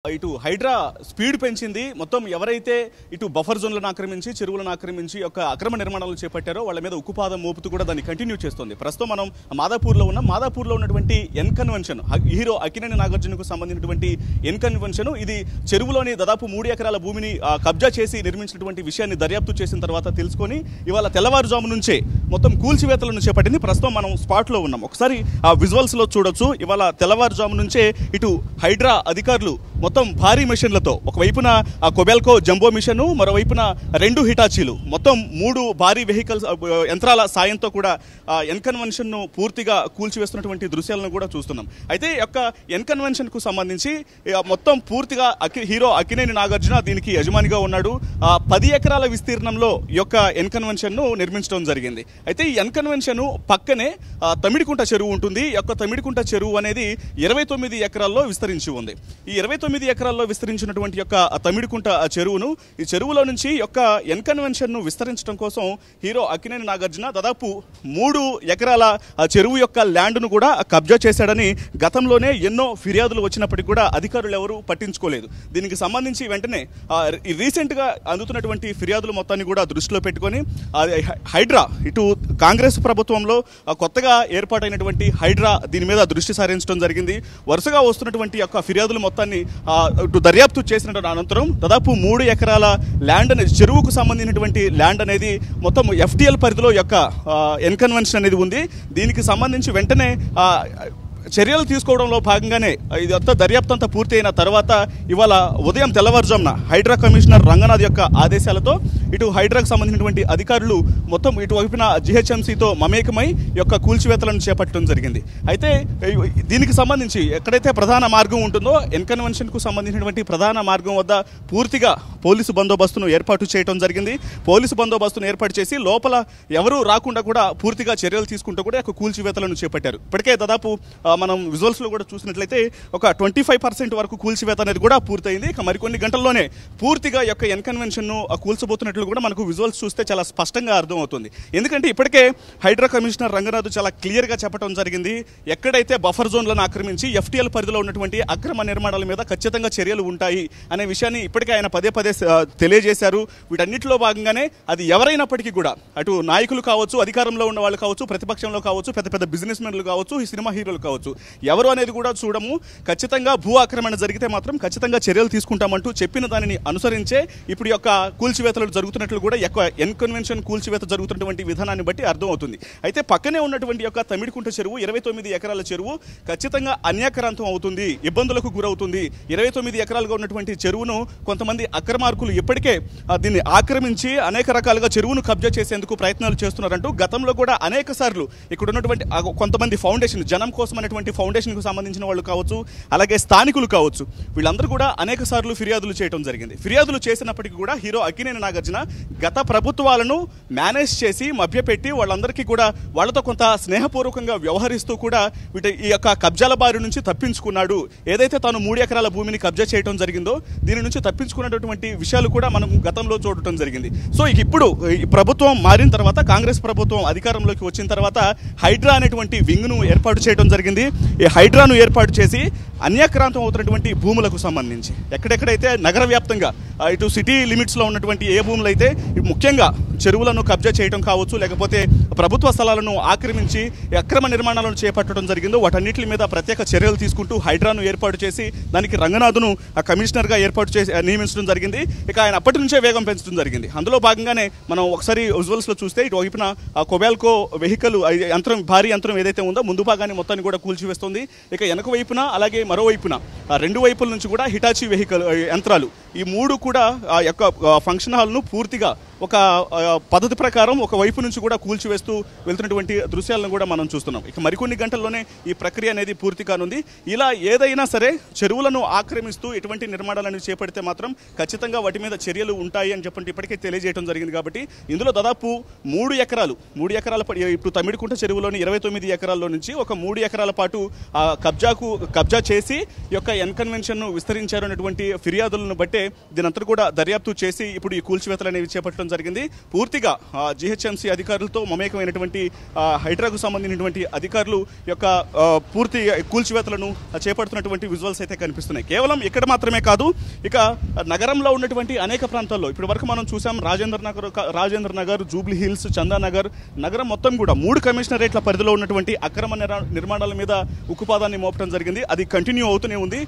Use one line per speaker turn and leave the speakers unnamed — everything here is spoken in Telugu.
ఇటు హైడ్రా స్పీడ్ పెంచింది. మొత్తం ఎవరైతే ఇటు బఫర్ జోన్లను ఆక్రమించి చెరువులను ఆక్రమించి ఒక అక్రమ నిర్మాణాలు చేపట్టారో వాళ్ళ మీద ఉక్కుపాదం మోపుతూ కూడా దాన్ని కంటిన్యూ చేస్తుంది. ప్రస్తుతం మనం మాదాపూర్లో ఉన్నాం. మాదాపూర్లో ఉన్నటువంటి ఎన్ కన్వెన్షన్, హీరో అక్కినేని నాగార్జునకు సంబంధించినటువంటి ఎన్ కన్వెన్షన్, ఇది చెరువులోని దాదాపు 3 ఎకరాల భూమిని కబ్జా చేసి నిర్మించినటువంటి విషయాన్ని దర్యాప్తు చేసిన తర్వాత తెలుసుకొని ఇవాళ తెల్లవారుజాము నుంచే మొత్తం కూల్చివేతలను చేపట్టింది. ప్రస్తుతం మనం స్పాట్లో ఉన్నాం. ఒకసారి ఆ విజువల్స్ లో చూడొచ్చు. ఇవాళ తెల్లవారుజాము నుంచే ఇటు హైడ్రా అధికారులు మొత్తం భారీ మిషన్లతో, ఒకవైపున ఆ కొబెల్కో జంబో మిషన్, మరోవైపున 2 హిటాచీలు, మొత్తం 3 భారీ వెహికల్స్ యంత్రాల సాయంతో కూడా ఎన్ కన్వెన్షన్ ను పూర్తిగా కూల్చివేస్తున్నటువంటి దృశ్యాలను కూడా చూస్తున్నాం. అయితే యొక్క ఎన్ కన్వెన్షన్ కు సంబంధించి మొత్తం పూర్తిగా హీరో అక్కినేని నాగార్జున దీనికి యజమానిగా ఉన్నాడు. 10 ఎకరాల విస్తీర్ణంలో ఈ యొక్క ఎన్ కన్వెన్షన్ ను నిర్మించడం జరిగింది. అయితే ఈ ఎన్ కన్వెన్షన్ పక్కనే తమిడికుంట చెరువు ఉంటుంది. ఈ యొక్క తమిడికుంట చెరువు అనేది 29 ఎకరాల్లో విస్తరించి ఉంది. ఈ 29 ఎకరాల్లో విస్తరించినటువంటి యొక్క తమిడికుంట చెరువును, ఈ చెరువులో నుంచి యొక్క ఎన్ కన్వెన్షన్ ను విస్తరించడం కోసం హీరో అక్కినేని నాగార్జున దాదాపు 3 ఎకరాల చెరువు యొక్క ల్యాండ్ ను కూడా కబ్జా చేశాడని గతంలోనే ఎన్నో ఫిర్యాదులు వచ్చినప్పటికీ కూడా అధికారులు ఎవరు పట్టించుకోలేదు. దీనికి సంబంధించి వెంటనే రీసెంట్ గా అందుతున్నటువంటి ఫిర్యాదులు మొత్తాన్ని కూడా దృష్టిలో పెట్టుకొని హైడ్రా, ఇటు కాంగ్రెస్ ప్రభుత్వంలో కొత్తగా ఏర్పాటైనటువంటి హైడ్రా దీని మీద దృష్టి సారించడం జరిగింది. వరుసగా వస్తున్నటువంటి యొక్క ఫిర్యాదులు మొత్తాన్ని దర్యాప్తు చేసిన అనంతరం దాదాపు 3 ఎకరాల ల్యాండ్ అనేది, చెరువుకు సంబంధించినటువంటి ల్యాండ్ అనేది మొత్తం ఎఫ్డిఎల్ పరిధిలో యొక్క ఎన్ కన్వెన్షన్ అనేది ఉంది. దీనికి సంబంధించి వెంటనే చర్యలు తీసుకోవడంలో భాగంగానే ఇదంతా దర్యాప్తు అంతా పూర్తి అయిన తర్వాత ఇవాళ ఉదయం తెల్లవారుజామున హైడ్రా కమిషనర్ రంగనాథ్ యొక్క ఆదేశాలతో ఇటు హైడ్రాకు సంబంధించినటువంటి అధికారులు మొత్తం ఇటు వైపున జిహెచ్ఎంసీతో మమేకమై యొక్క కూల్చివేతలను చేపట్టడం జరిగింది. అయితే దీనికి సంబంధించి ఎక్కడైతే ప్రధాన మార్గం ఉంటుందో ఎన్ కన్వెన్షన్కు సంబంధించినటువంటి ప్రధాన మార్గం వద్ద పూర్తిగా పోలీసు బందోబస్తును ఏర్పాటు చేయడం జరిగింది. పోలీసు బందోబస్తును ఏర్పాటు చేసి లోపల ఎవరూ రాకుండా కూడా పూర్తిగా చర్యలు తీసుకుంటూ కూడా యొక్క కూల్చివేతలను చేపట్టారు. ఇప్పటికే దాదాపు మనం విజువల్స్ లో కూడా చూసినట్లయితే ఒక 25% వరకు కూల్చివేత అనేది కూడా పూర్తయింది. ఇక మరికొన్ని గంటల్లోనే పూర్తిగా యొక్క ఎన్ కన్వెన్షన్ ను కూల్చబోతున్నట్లు కూడా మనకు విజువల్స్ చూస్తే చాలా స్పష్టంగా అర్థమవుతుంది. ఎందుకంటే ఇప్పటికే హైడ్రా కమిషనర్ రంగనాథ్ చాలా క్లియర్ గా చెప్పడం జరిగింది. ఎక్కడైతే బఫర్ జోన్లను ఆక్రమించి ఎఫ్టీఎల్ పరిధిలో ఉన్నటువంటి అక్రమ నిర్మాణాల మీద ఖచ్చితంగా చర్యలు ఉంటాయి అనే విషయాన్ని ఇప్పటికే ఆయన పదే పదే తెలియజేశారు. వీటన్నిటిలో భాగంగానే అది ఎవరైనప్పటికీ కూడా, అటు నాయకులు కావచ్చు, అధికారంలో ఉన్న వాళ్ళు కావచ్చు, ప్రతిపక్షంలో కావచ్చు, పెద్ద పెద్ద బిజినెస్ మెన్లు కావచ్చు, ఈ సినిమా హీరోలు కావచ్చు, ఎవరు అనేది కూడా చూడము. ఖచ్చితంగా భూ ఆక్రమణ జరిగితే మాత్రం ఖచ్చితంగా చర్యలు తీసుకుంటామంటూ చెప్పిన దానిని అనుసరించే ఇప్పుడు యొక్క కూల్చివేతలు జరుగుతున్నట్లు కూడా ఎన్ కన్వెన్షన్ కూల్చివేత జరుగుతున్నటువంటి విధానాన్ని బట్టి అర్థమవుతుంది. అయితే పక్కనే ఉన్నటువంటి యొక్క తమిడికుంట చెరువు 29 ఎకరాల చెరువు ఖచ్చితంగా అన్యాక్రాంతం అవుతుంది, ఇబ్బందులకు గురవుతుంది. 29 ఎకరాలుగా ఉన్నటువంటి చెరువును కొంతమంది అక్రమార్కులు ఇప్పటికే దీన్ని ఆక్రమించి అనేక రకాలుగా చెరువును కబ్జా చేసేందుకు ప్రయత్నాలు చేస్తున్నారంటూ గతంలో కూడా అనేక సార్లు ఇక్కడ ఉన్నటువంటి కొంతమంది ఫౌండేషన్, జనం కోసం అనేటువంటి ఫౌండేషన్ కు సంబంధించిన వాళ్ళు కావచ్చు, అలాగే స్థానికులు కావచ్చు, వీళ్ళందరూ కూడా అనేక సార్లు ఫిర్యాదులు చేయడం జరిగింది. ఫిర్యాదులు చేసినప్పటికీ కూడా హీరో అక్కినేని నాగార్జున గత ప్రభుత్వాలను మేనేజ్ చేసి మభ్యపెట్టి వాళ్ళందరికీ కూడా వాళ్ళతో కొంత స్నేహపూర్వకంగా వ్యవహరిస్తూ కూడా ఈ యొక్క కబ్జాల బారి నుంచి తప్పించుకున్నాడు. ఏదైతే తాను 3 ఎకరాల భూమిని కబ్జా చేయడం జరిగిందో దీని నుంచి తప్పించుకున్నటువంటి విషయాలు కూడా మనం గతంలో చూడటం జరిగింది. సో ఇప్పుడు ఈ ప్రభుత్వం మారిన తర్వాత, కాంగ్రెస్ ప్రభుత్వం అధికారంలోకి వచ్చిన తర్వాత హైడ్రా అనేటువంటి వింగ్ ను ఏర్పాటు చేయడం జరిగింది. ఈ హైడ్రాను ఏర్పాటు చేసి అన్యాక్రాంతం అవుతున్నటువంటి భూములకు సంబంధించి ఎక్కడెక్కడైతే నగర వ్యాప్తంగా ఇటు సిటీ లిమిట్స్ లో ఉన్నటువంటి ఏ భూములు అయితే ముఖ్యంగా చెరువులను కబ్జా చేయడం కావచ్చు, లేకపోతే ప్రభుత్వ స్థలాలను ఆక్రమించి అక్రమ నిర్మాణాలను చేపట్టడం జరిగిందో వాటన్నిటి మీద ప్రత్యేక చర్యలు తీసుకుంటూ హైడ్రాను ఏర్పాటు చేసి దానికి రంగనాథ్ను కమిషనర్ గా ఏర్పాటు చేసి నియమించడం జరిగింది. ఇక ఆయన అప్పటి నుంచే వేగం పెంచడం జరిగింది. అందులో భాగంగానే మనం ఒకసారి విజువల్స్ లో చూస్తే ఇటు వైపున కొబెల్కో వెహికల్ యంత్రం, భారీ యంత్రం ఏదైతే ఉందో ముందు భాగాన్ని మొత్తాన్ని కూడా కూల్చివేస్తుంది. ఇక వెనక వైపున అలాగే మరోవైపున 2 వైపుల నుంచి కూడా హిటాచీ వెహికల్ యంత్రాలు, ఈ 3 కూడా ఆ యొక్క ఫంక్షన్ హాల్ ను పూర్తిగా ఒక పద్ధతి ప్రకారం ఒక వైపు నుంచి కూడా కూల్చివేస్తూ వెళ్తున్నటువంటి దృశ్యాలను కూడా మనం చూస్తున్నాం. ఇక మరికొన్ని గంటల్లోనే ఈ ప్రక్రియ అనేది పూర్తి కానుంది. ఇలా ఏదైనా సరే చెరువులను ఆక్రమిస్తూ ఎటువంటి నిర్మాణాలను చేపడితే మాత్రం ఖచ్చితంగా వాటి మీద చర్యలు ఉంటాయి అని చెప్పండి ఇప్పటికే తెలియజేయడం జరిగింది. కాబట్టి ఇందులో దాదాపు 3 ఎకరాల ఇప్పుడు తమిడికుంట చెరువులోని 29 ఎకరాల్లో నుంచి ఒక 3 ఎకరాల పాటు కబ్జా చేసి యొక్క ఎన్ కన్వెన్షన్ ను విస్తరించారు అనేటువంటి ఫిర్యాదులను బట్టే దీనంతా కూడా దర్యాప్తు చేసి ఇప్పుడు ఈ కూల్చివేతలు అనేవి చేపట్టడం జరిగింది. పూర్తిగా జిహెచ్ఎంసీ అధికారులతో మమేకమైనటువంటి హైడ్రాకు సంబంధించినటువంటి అధికారులు యొక్క పూర్తి కూల్చివేతలను చేపడుతున్నటువంటి విజువల్స్ అయితే కనిపిస్తున్నాయి. కేవలం ఇక్కడ మాత్రమే కాదు, ఇక నగరంలో ఉన్నటువంటి అనేక ప్రాంతాల్లో ఇప్పటి వరకు మనం చూసాం. రాజేంద్ర నగర్, జూబ్లీ హిల్స్, చందానగర్ నగరం మొత్తం కూడా 3 కమిషనరేట్ల పరిధిలో ఉన్నటువంటి అక్రమ నిర్మాణాల మీద ఉక్కుపాదాన్ని మోపడం జరిగింది. అది కంటిన్యూ అవుతూనే ఉంది.